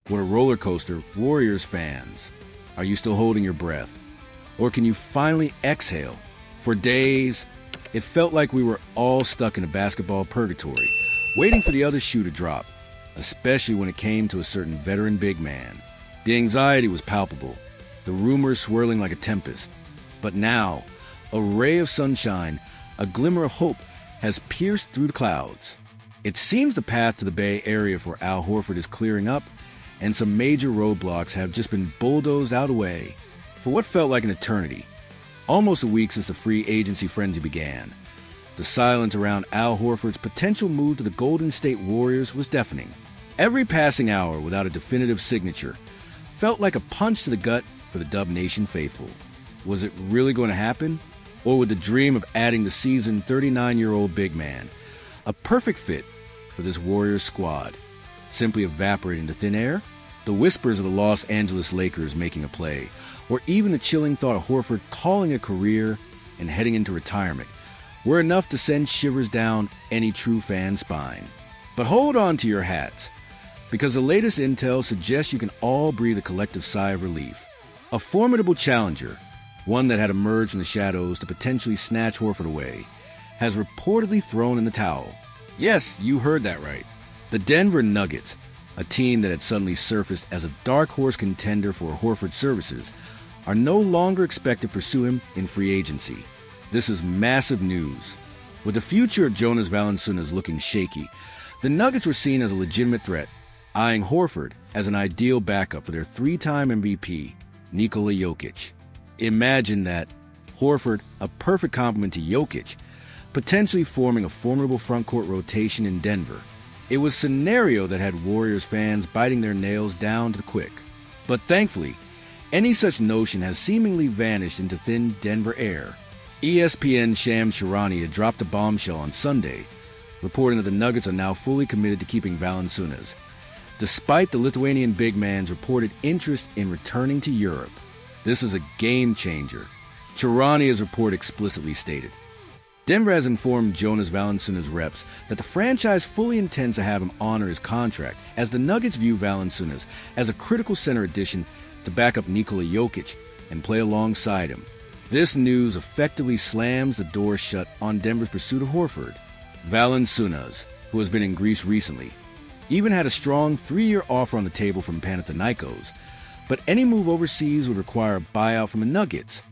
What a roller coaster, Warriors fans. Are you still holding your breath? Or can you finally exhale? For days, it felt like we were all stuck in a basketball purgatory, waiting for the other shoe to drop, especially when it came to a certain veteran big man. The anxiety was palpable, the rumors swirling like a tempest. But now, a ray of sunshine, a glimmer of hope, has pierced through the clouds. It seems the path to the Bay Area for Al Horford is clearing up, and some major roadblocks have just been bulldozed out of the way. For what felt like an eternity, almost a week since the free agency frenzy began, the silence around Al Horford's potential move to the Golden State Warriors was deafening. Every passing hour without a definitive signature felt like a punch to the gut for the Dub Nation faithful. Was it really going to happen? Or would the dream of adding the seasoned 39-year-old big man, a perfect fit for this Warriors squad, simply evaporate into thin air? The whispers of the Los Angeles Lakers making a play, or even the chilling thought of Horford calling a career and heading into retirement, were enough to send shivers down any true fan's spine. But hold on to your hats, because the latest intel suggests you can all breathe a collective sigh of relief. A formidable challenger, one that had emerged from the shadows to potentially snatch Horford away, has reportedly thrown in the towel. Yes, you heard that right. The Denver Nuggets, a team that had suddenly surfaced as a dark horse contender for Horford's services, are no longer expected to pursue him in free agency. This is massive news. With the future of Jonas Valanciunas looking shaky, the Nuggets were seen as a legitimate threat, eyeing Horford as an ideal backup for their three-time MVP, Nikola Jokic. Imagine that, Horford, a perfect complement to Jokic, potentially forming a formidable frontcourt rotation in Denver. It was a scenario that had Warriors fans biting their nails down to the quick. But thankfully, any such notion has seemingly vanished into thin Denver air. ESPN's Shams Charania had dropped a bombshell on Sunday, reporting that the Nuggets are now fully committed to keeping Valanciunas, despite the Lithuanian big man's reported interest in returning to Europe. This is a game changer. Charania's report explicitly stated, Denver has informed Jonas Valanciunas' reps that the franchise fully intends to have him honor his contract, as the Nuggets view Valanciunas as a critical center addition to back up Nikola Jokic and play alongside him. This news effectively slams the door shut on Denver's pursuit of Horford. Valanciunas, who has been in Greece recently, even had a strong 3-year offer on the table from Panathinaikos, but any move overseas would require a buyout from the Nuggets,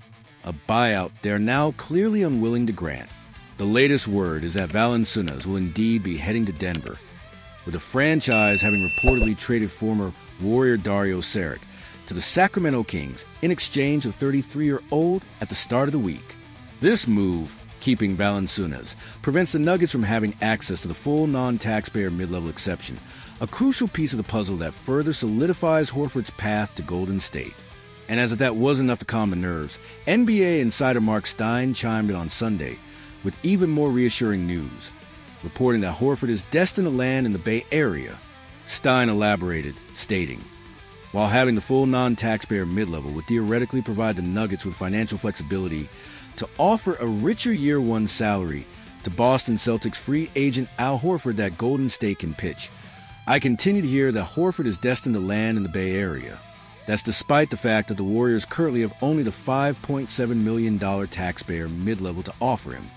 a buyout they are now clearly unwilling to grant. The latest word is that Valanciunas will indeed be heading to Denver, with the franchise having reportedly traded former Warrior Dario Saric to the Sacramento Kings in exchange of 33-year-old at the start of the week. This move, keeping Valanciunas, prevents the Nuggets from having access to the full non-taxpayer mid-level exception, a crucial piece of the puzzle that further solidifies Horford's path to Golden State. And as if that wasn't enough to calm the nerves, NBA insider Mark Stein chimed in on Sunday with even more reassuring news, reporting that Horford is destined to land in the Bay Area. Stein elaborated, stating, while having the full non-taxpayer mid-level would theoretically provide the Nuggets with financial flexibility to offer a richer year-one salary to Boston Celtics free agent Al Horford that Golden State can pitch, I continue to hear that Horford is destined to land in the Bay Area. That's despite the fact that the Warriors currently have only the $5.7 million taxpayer mid-level to offer him.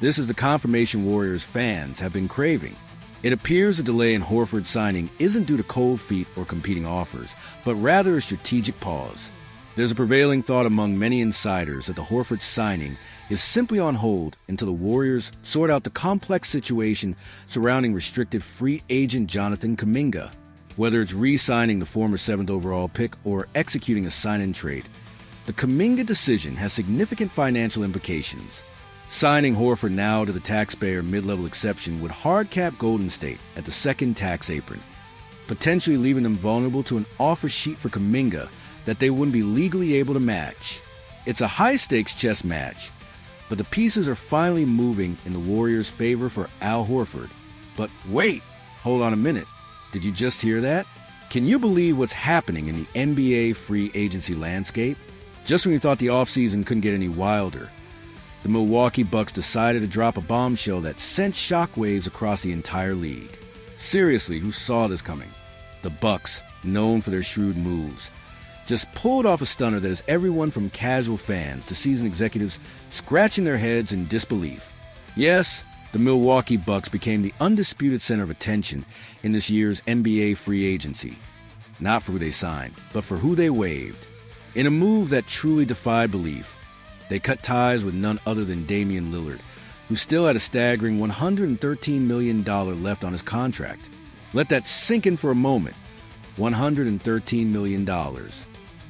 This is the confirmation Warriors fans have been craving. It appears the delay in Horford's signing isn't due to cold feet or competing offers, but rather a strategic pause. There's a prevailing thought among many insiders that the Horford signing is simply on hold until the Warriors sort out the complex situation surrounding restricted free agent Jonathan Kuminga. Whether it's re-signing the former 7th overall pick or executing a sign-in trade, the Kuminga decision has significant financial implications. Signing Horford now to the taxpayer mid-level exception would hard-cap Golden State at the second tax apron, potentially leaving them vulnerable to an offer sheet for Kuminga that they wouldn't be legally able to match. It's a high-stakes chess match, but the pieces are finally moving in the Warriors' favor for Al Horford. But wait, hold on a minute. Did you just hear that? Can you believe what's happening in the NBA free agency landscape? Just when you thought the offseason couldn't get any wilder, the Milwaukee Bucks decided to drop a bombshell that sent shockwaves across the entire league. Seriously, who saw this coming? The Bucks, known for their shrewd moves, just pulled off a stunner that has everyone from casual fans to seasoned executives scratching their heads in disbelief. Yes, the Milwaukee Bucks became the undisputed center of attention in this year's NBA free agency. Not for who they signed, but for who they waived. In a move that truly defied belief, they cut ties with none other than Damian Lillard, who still had a staggering $113 million left on his contract. Let that sink in for a moment. $113 million.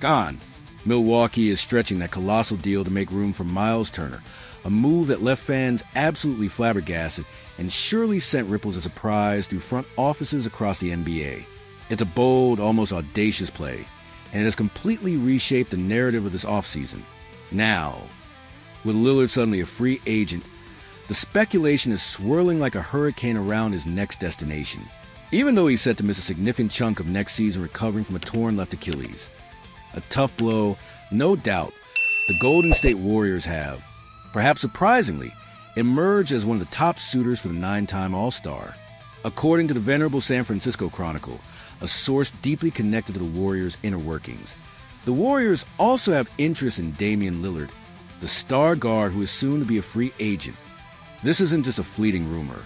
Gone. Milwaukee is stretching that colossal deal to make room for Miles Turner, a move that left fans absolutely flabbergasted and surely sent ripples of surprise through front offices across the NBA. It's a bold, almost audacious play, and it has completely reshaped the narrative of this offseason. Now, with Lillard suddenly a free agent, the speculation is swirling like a hurricane around his next destination, even though he's set to miss a significant chunk of next season recovering from a torn left Achilles. A tough blow, no doubt, the Golden State Warriors have, perhaps surprisingly, emerged as one of the top suitors for the 9-time All-Star. According to the venerable San Francisco Chronicle, a source deeply connected to the Warriors' inner workings, the Warriors also have interest in Damian Lillard, the star guard who is soon to be a free agent. This isn't just a fleeting rumor.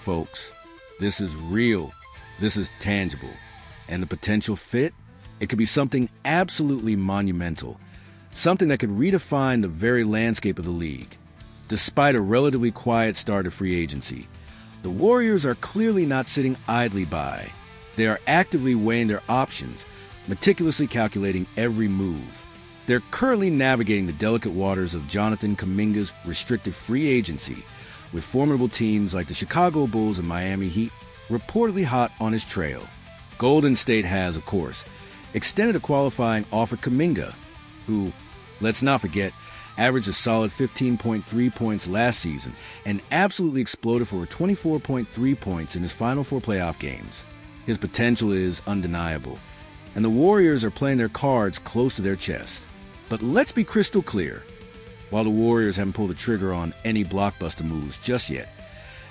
Folks, this is real. This is tangible. And the potential fit? It could be something absolutely monumental. Something that could redefine the very landscape of the league. Despite a relatively quiet start to free agency, the Warriors are clearly not sitting idly by. They are actively weighing their options, meticulously calculating every move. They're currently navigating the delicate waters of Jonathan Kuminga's restricted free agency, with formidable teams like the Chicago Bulls and Miami Heat reportedly hot on his trail. Golden State has, of course, extended a qualifying offer to Kuminga, who, let's not forget, averaged a solid 15.3 points last season and absolutely exploded for 24.3 points in his final 4 playoff games. His potential is undeniable, and the Warriors are playing their cards close to their chest. But let's be crystal clear. While the Warriors haven't pulled the trigger on any blockbuster moves just yet,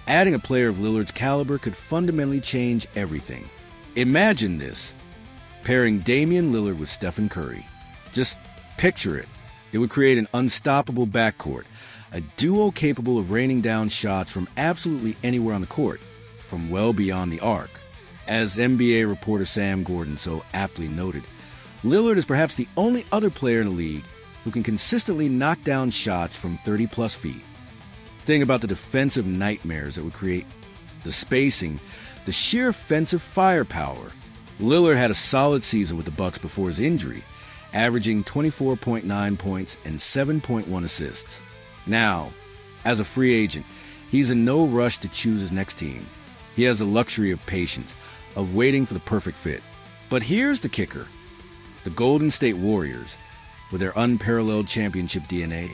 adding a player of Lillard's caliber could fundamentally change everything. Imagine this, pairing Damian Lillard with Stephen Curry. Just picture it. It would create an unstoppable backcourt, a duo capable of raining down shots from absolutely anywhere on the court, from well beyond the arc. As NBA reporter Sam Gordon so aptly noted, Lillard is perhaps the only other player in the league who can consistently knock down shots from 30-plus feet. Think about the defensive nightmares that would create, the spacing, the sheer offensive firepower. Lillard had a solid season with the Bucks before his injury, averaging 24.9 points and 7.1 assists. Now, as a free agent, he's in no rush to choose his next team. He has the luxury of patience, of waiting for the perfect fit. But here's the kicker. The Golden State Warriors, with their unparalleled championship DNA,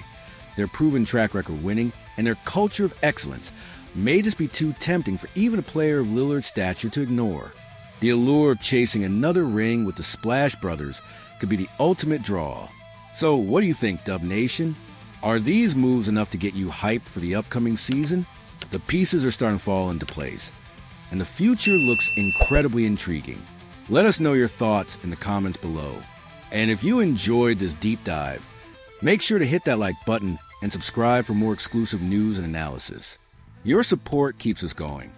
their proven track record winning, and their culture of excellence, may just be too tempting for even a player of Lillard's stature to ignore. The allure of chasing another ring with the Splash Brothers could be the ultimate draw. So what do you think, Dub Nation? Are these moves enough to get you hyped for the upcoming season? The pieces are starting to fall into place, and the future looks incredibly intriguing. Let us know your thoughts in the comments below. And if you enjoyed this deep dive, make sure to hit that like button and subscribe for more exclusive news and analysis. Your support keeps us going.